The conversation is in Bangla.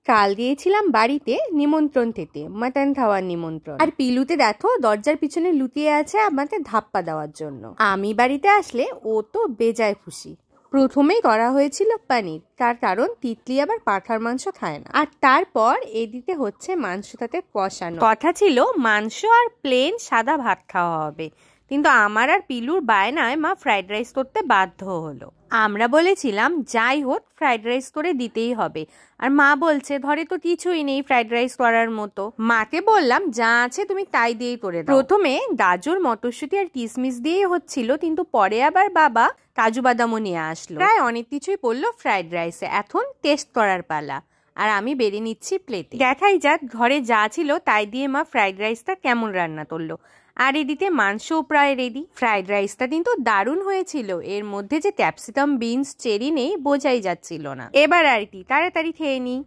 কাল গিয়েছিলাম বাড়িতে নিমন্ত্রণ খেতে, মাটন খাওয়ার নিমন্ত্রণ। আর পিলুতে দেখো দরজার পিছনে লুকিয়ে আছে আমাকে ধাপ্পা দেওয়ার জন্য। আমি বাড়িতে আসলে ও তো বেজায় খুশি। প্রথমেই করা হয়েছিল পনির, তার কারণ তিতলি আবার পাঁঠার মাংস খায় না। আর তারপর এদিকে হচ্ছে মাংসটাতে কষানো। কথা ছিল মাংস আর প্লেন সাদা ভাত খাওয়া হবে, কিন্তু আমার আর পিলুর বায়নায় মা ফ্রাইড রাইস করতে বাধ্য হলো। আমরা বলেছিলাম যাই হোক ফ্রাইড রাইস করে দিতেই হবে, আর মা বলছে ঘরে তো কিছুই নেই ফ্রাইড রাইস করার মতো। মাকে বললাম যা আছে তুমি তাই দিয়েই করে দাও। প্রথমে গাজর মটরশুঁটি আর কিশমিশ দিয়েই হচ্ছিল, কিন্তু পরে আবার বাবা কাজু বাদামও নিয়ে আসলো। প্রায় অনেক কিছুই পড়লো ফ্রাইড রাইসে। এখন টেস্ট করার পালা, আর আমি বেরিয়ে নিচ্ছি প্লেটে। দেখাই যাক ঘরে যা ছিল তাই দিয়ে মা ফ্রাইড রাইসটা কেমন রান্না করলো। আর এদিকে মাংসও প্রায় রেডি। ফ্রাইড রাইসটা কিন্তু দারুণ হয়েছিল, এর মধ্যে যে ক্যাপসিকাম, বিনস, চেরি নেই বোঝাই যাচ্ছিল না। এবার আর কি, তাড়াতাড়ি খেয়ে নিই।